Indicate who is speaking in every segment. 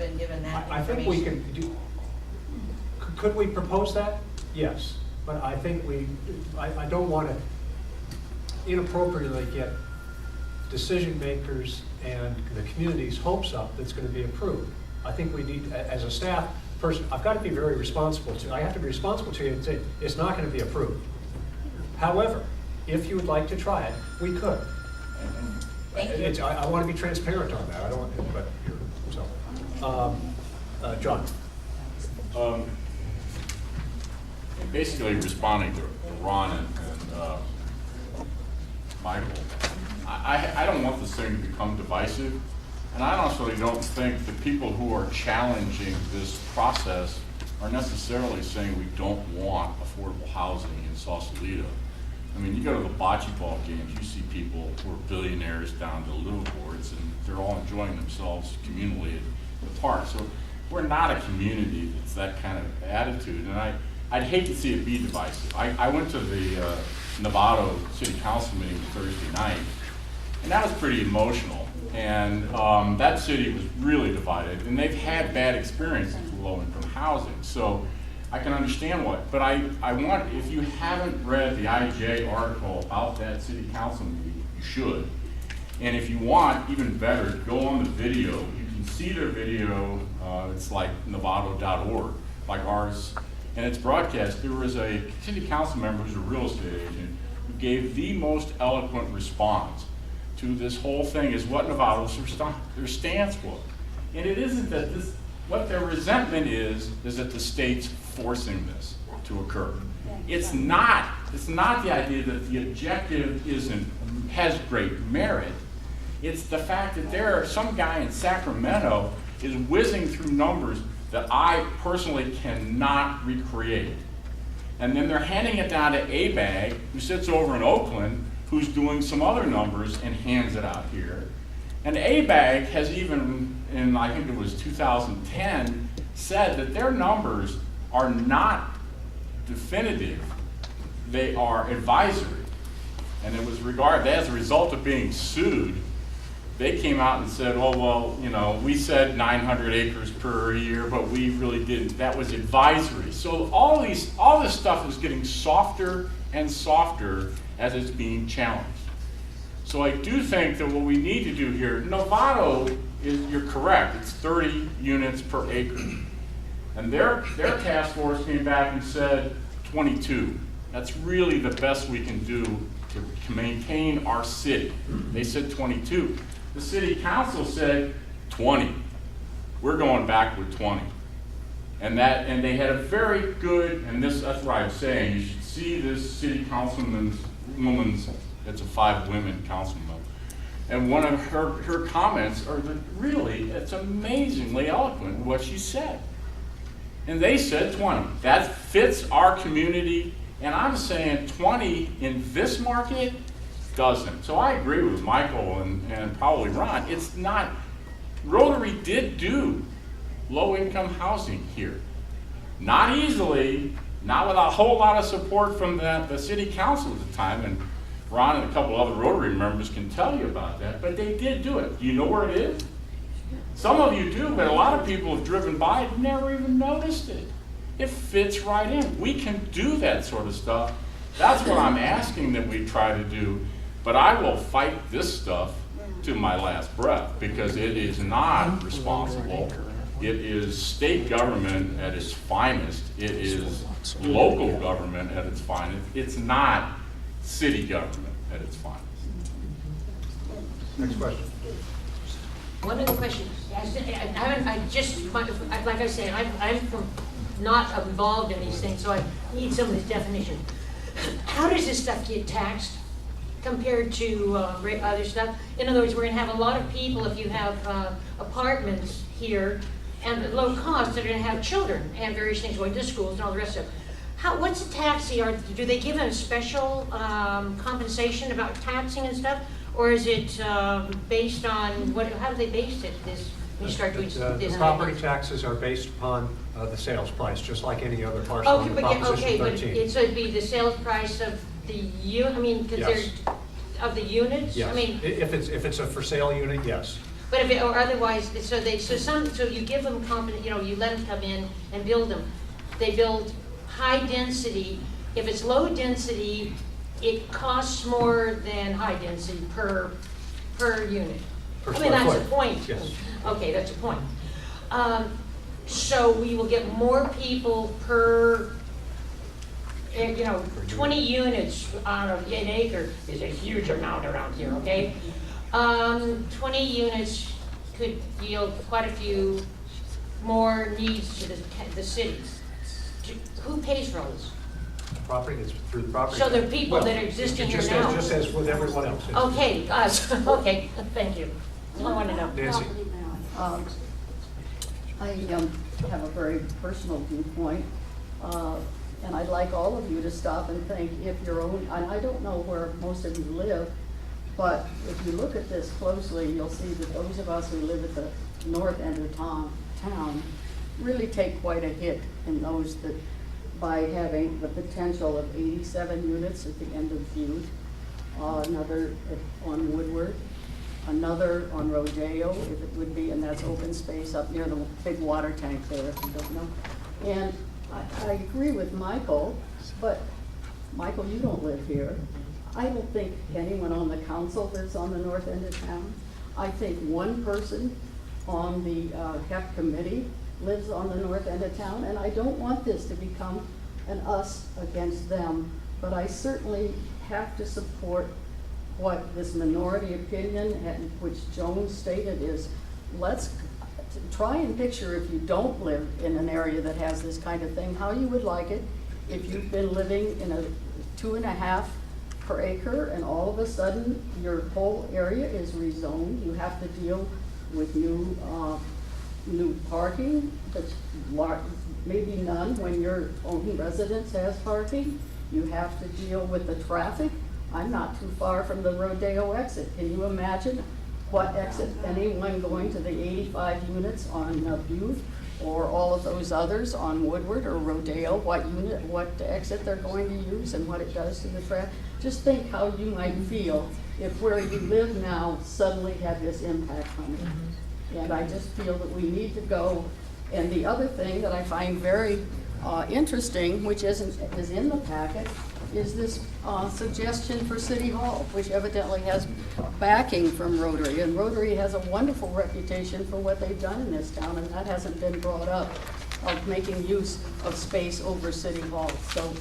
Speaker 1: been given that
Speaker 2: I think we can do, could we propose that? Yes, but I think I don't want to inappropriately get decision makers and the community's hopes up that's going to be approved. I think we need, as a staff person, I've got to be very responsible to, I have to be responsible to you and say, it's not going to be approved. However, if you would like to try it, we could.
Speaker 1: Thank you.
Speaker 2: I want to be transparent on that. I don't want, but so, John.
Speaker 3: Basically responding to Ron and Michael, I don't want this thing to become divisive, and I honestly don't think the people who are challenging this process are necessarily saying we don't want affordable housing in Sausalito. I mean, you go to the bocce ball games, you see people who are billionaires down to little boards, and they're all enjoying themselves communally at the park. So we're not a community that's that kind of attitude, and I'd hate to see it be divisive. I went to the Novato City Council meeting Thursday night, and that was pretty emotional. And that city was really divided, and they've had bad experiences with low-income housing. So I can understand what, but I want, if you haven't read the IJ article about that city council meeting, you should. And if you want, even better, go on the video. You can see their video, it's like novato.org, like ours, and it's broadcast. There was a city council member who's a real estate agent who gave the most eloquent response to this whole thing is what Novato's their stance was. And it isn't that this, what their resentment is that the state's forcing this to occur. It's not the idea that the objective has great merit. It's the fact that there are some guy in Sacramento is whizzing through numbers that I personally cannot recreate. And then they're handing it down to ABAG, who sits over in Oakland, who's doing some other numbers and hands it out here. And ABAG has even, in I think it was 2010, said that their numbers are not definitive, they are advisory. And it was regarded, as a result of being sued, they came out and said, oh, well, you know, we said 900 acres per year, but we really didn't. That was advisory. So all this stuff is getting softer and softer as it's being challenged. So I do think that what we need to do here, Novato you're correct, it's 30 units per acre. And their task force came back and said 22. That's really the best we can do to maintain our city. They said 22. The city council said 20. We're going back with 20. And they had a very good, and that's what I was saying, you should see this city councilwoman's, it's a 5-women councilman. And one of her comments are really, it's amazingly eloquent what she said. And they said 20. That fits our community, and I'm saying 20 in this market doesn't. So I agree with Michael and probably Ron. It's not, Rotary did do low-income housing here. Not easily, not with a whole lot of support from the city council at the time, and Ron and a couple other Rotary members can tell you about that, but they did do it. Do you know where it is? Some of you do, but a lot of people have driven by it and never even noticed it. It fits right in. We can do that sort of stuff. That's what I'm asking that we try to do, but I will fight this stuff to my last breath because it is not responsible. It is state government at its finest. It is local government at its finest. It's not city government at its finest.
Speaker 2: Next question.
Speaker 4: One other question. Like I said, I'm not involved in these things, so I need some of this definition. How does this stuff get taxed compared to other stuff? In other words, we're going to have a lot of people, if you have apartments here, and at low cost, that are going to have children and various things going to schools and all the rest of it. What's the tax here? Do they give them a special compensation about taxing and stuff? Or is it based on, how do they base it, when you start doing this?
Speaker 2: The property taxes are based upon the sales price, just like any other parcel under Proposition 13.
Speaker 4: So it'd be the sales price of the unit,
Speaker 2: Yes.
Speaker 4: of the units?
Speaker 2: Yes.
Speaker 4: I mean,
Speaker 2: if it's a for sale unit, yes.
Speaker 4: But if, or otherwise, so you give them confidence, you let them come in and build them. They build high density. If it's low density, it costs more than high density per unit.
Speaker 2: Per
Speaker 4: I mean,
Speaker 2: square
Speaker 4: that's
Speaker 2: foot.
Speaker 4: the point.
Speaker 2: Yes.
Speaker 4: Okay, that's a point. So we will get more people per, 20 units on an acre is a huge amount around here, okay? 20 units could yield quite a few more needs to the cities. Who pays for all this?
Speaker 2: Property, it's through the property.
Speaker 4: So there are people
Speaker 2: Well,
Speaker 4: that are existing here
Speaker 2: just
Speaker 4: now.
Speaker 2: Just as with everyone else.
Speaker 4: Okay, okay, thank you. I want to know.
Speaker 2: Nancy?
Speaker 5: I have a very personal viewpoint, and I'd like all of you to stop and think if your own, and I don't know where most of you live, but if you look at this closely, you'll see that those of us who live at the north end of town really take quite a hit in those that, by having the potential of 87 units at the end of Butte, another on Woodward, another on Rodeo, if it would be, and that's open space up near the big water tank there, if you don't know. And I agree with Michael, but Michael, you don't live here. I don't think anyone on the council lives on the north end of town. I think one person on the HEP committee lives on the north end of town, and I don't want this to become an us against them, but I certainly have to support what this minority opinion, and which Joan stated, is let's try and picture, if you don't live in an area that has this kind of thing, how you would like it if you've been living in a 2.5 per acre and all of a sudden your whole area is rezoned. You have to deal with new parking, that's maybe none when your own residence has parking. You have to deal with the traffic. I'm not too far from the Rodeo exit. Can you imagine what exit anyone going to the 85 units on Butte or all of those others on Woodward or Rodeo, what exit they're going to use and what it does to the traffic? Just think how you might feel if where you live now suddenly had this impact on you. And I just feel that we need to go. And the other thing that I find very interesting, which is in the packet, is this suggestion for City Hall, which evidently has backing from Rotary. And Rotary has a wonderful reputation for what they've done in this town, and that hasn't been brought up, of making use of space over City Hall. So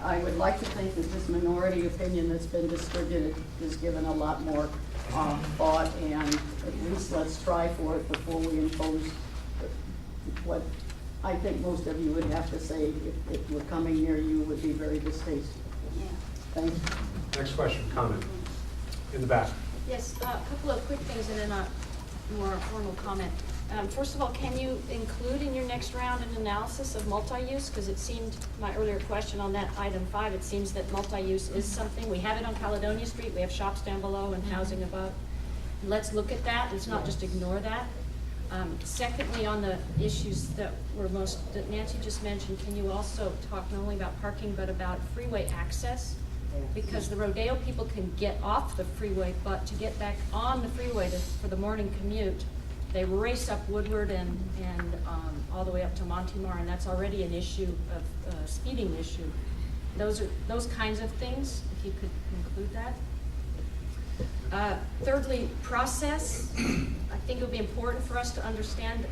Speaker 5: I would like to think that this minority opinion that's been distributed is given a lot more thought, and at least let's try for it before we impose what I think most of you would have to say if we're coming near you would be very distasteful.
Speaker 6: Yeah.
Speaker 5: Thank you.
Speaker 2: Next question, comment. In the back.
Speaker 6: Yes, a couple of quick things and then a more formal comment. First of all, can you include in your next round an analysis of multi-use? Because it seemed, my earlier question on that item 5, it seems that multi-use is something. We have it on Caledonia Street, we have shops down below and housing above. Let's look at that, let's not just ignore that. Secondly, on the issues that Nancy just mentioned, can you also talk not only about parking but about freeway access? Because the Rodeo people can get off the freeway, but to get back on the freeway for the morning commute, they race up Woodward and all the way up to Montemar, and that's already an issue of speeding issue. Those kinds of things, if you could include that. Thirdly, process. I think it would be important for us to understand,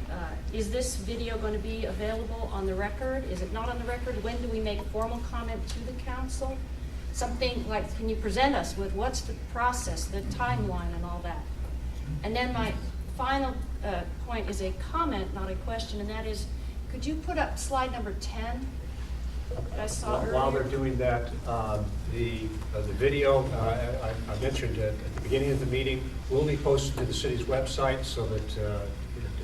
Speaker 6: is this video going to be available on the record? Is it not on the record? When do we make formal comment to the council? Something like, can you present us with what's the process, the timeline and all that? And then my final point is a comment, not a question, and that is, could you put up slide number 10 that I saw earlier?
Speaker 2: While they're doing that, the video, I mentioned at the beginning of the meeting, will be posted to the city's website, so that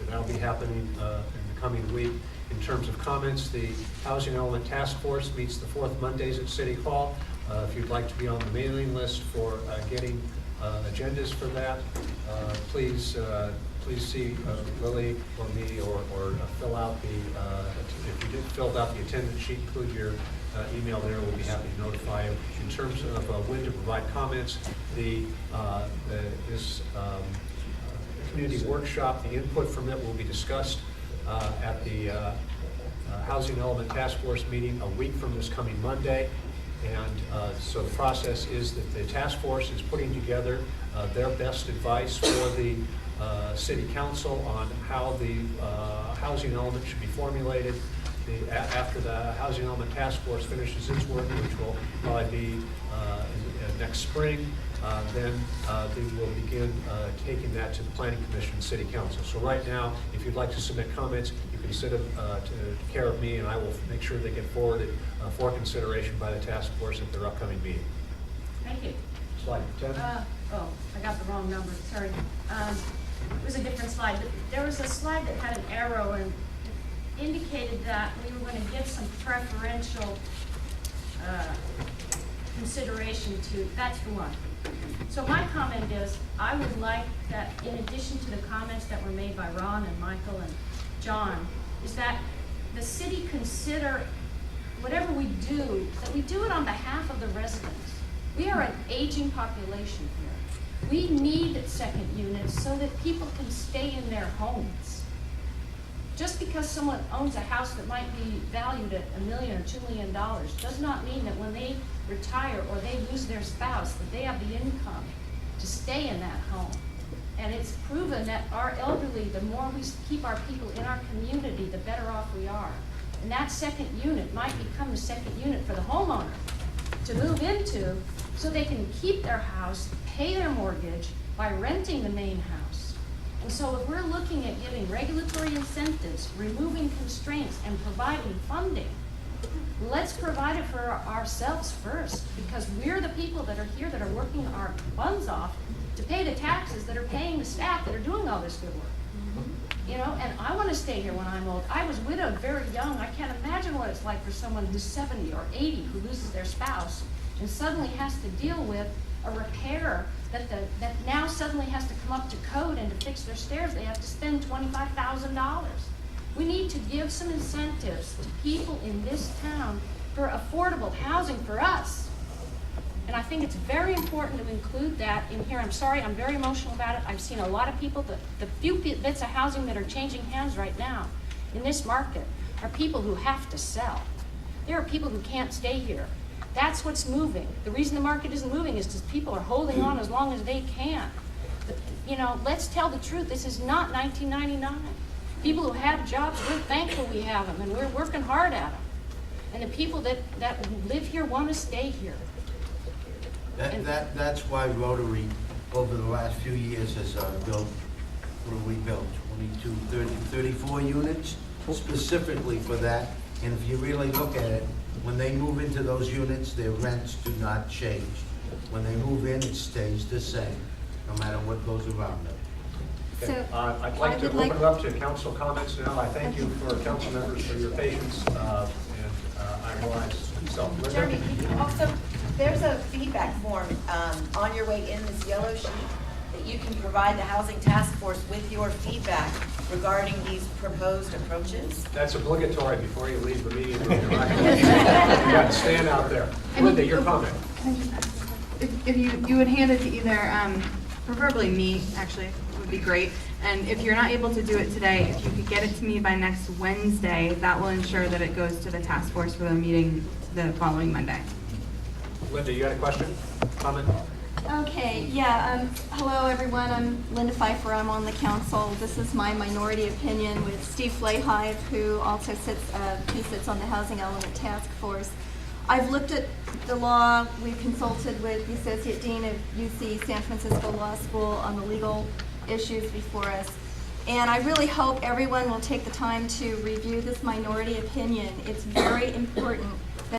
Speaker 2: that'll be happening in the coming week. In terms of comments, the Housing Element Task Force meets the 4th Mondays at City Hall. If you'd like to be on the mailing list for getting agendas for that, please see Lily or me, or fill out the, if you did fill out the attendance sheet, include your email there. We'll be happy to notify you. In terms of when to provide comments, this community workshop. The input from it will be discussed at the Housing Element Task Force meeting a week from this coming Monday. And so the process is that the task force is putting together their best advice for the city council on how the housing element should be formulated. After the Housing Element Task Force finishes its work, which will probably be next spring, then they will begin taking that to the Planning Commission and City Council. So right now, if you'd like to submit comments, you can send them to care of me, and I will make sure they get forwarded for consideration by the task force at their upcoming meeting.
Speaker 6: Thank you.
Speaker 2: Slide 10.
Speaker 6: Oh, I got the wrong number, sorry. It was a different slide. There was a slide that had an arrow and indicated that we were going to give some preferential consideration to, that's the one. So my comment is, I would like that in addition to the comments that were made by Ron and Michael and John, is that the city consider whatever we do, that we do it on behalf of the residents. We are an aging population here. We need second units so that people can stay in their homes. Just because someone owns a house that might be valued at $1 million or $2 million does not mean that when they retire or they lose their spouse, that they have the income to stay in that home. And it's proven that our elderly, the more we keep our people in our community, the better off we are. And that second unit might become the second unit for the homeowner to move into so they can keep their house, pay their mortgage by renting the main house. And so if we're looking at giving regulatory incentives, removing constraints, and providing funding, let's provide it for ourselves first, because we're the people that are here that are working our buns off to pay the taxes that are paying the staff that are doing all this good work. You know, and I want to stay here when I'm old. I was widowed very young. I can't imagine what it's like for someone who's 70 or 80 who loses their spouse and suddenly has to deal with a repair that now suddenly has to come up to code, and to fix their stairs they have to spend $25,000. We need to give some incentives to people in this town for affordable housing for us. And I think it's very important to include that in here. I'm sorry, I'm very emotional about it. I've seen a lot of people, the few bits of housing that are changing hands right now in this market are people who have to sell. There are people who can't stay here. That's what's moving. The reason the market isn't moving is because people are holding on as long as they can. You know, let's tell the truth. This is not 1999. People who have jobs, we're thankful we have them, and we're working hard at them. And the people that live here want to stay here.
Speaker 7: That's why Rotary, over the last few years, has built, what have we built, 22, 30, 34 units, specifically for that. And if you really look at it, when they move into those units, their rents do not change. When they move in, it stays the same, no matter what goes around them.
Speaker 2: Okay. I'd like to open it up to council comments now. I thank you for council members for your patience, and I realize so.
Speaker 1: Jeremy, also, there's a feedback form on your way in, this yellow sheet, that you can provide the Housing Task Force with your feedback regarding these proposed approaches.
Speaker 2: That's obligatory before you leave the meeting room. You got to stand out there. Linda, your comment.
Speaker 8: If you would hand it to either, preferably me, actually, would be great. And if you're not able to do it today, if you could get it to me by next Wednesday, that will ensure that it goes to the task force for the meeting the following Monday.
Speaker 2: Linda, you got a question? Comment?
Speaker 9: Okay, yeah, hello everyone, I'm Linda Pfeiffer, I'm on the council. This is my minority opinion with Steve Flahive, who also sits on the Housing Element Task Force. I've looked at the law, we've consulted with the Associate Dean of UC San Francisco Law School on the legal issues before us. And I really hope everyone will take the time to review this minority opinion. It's very important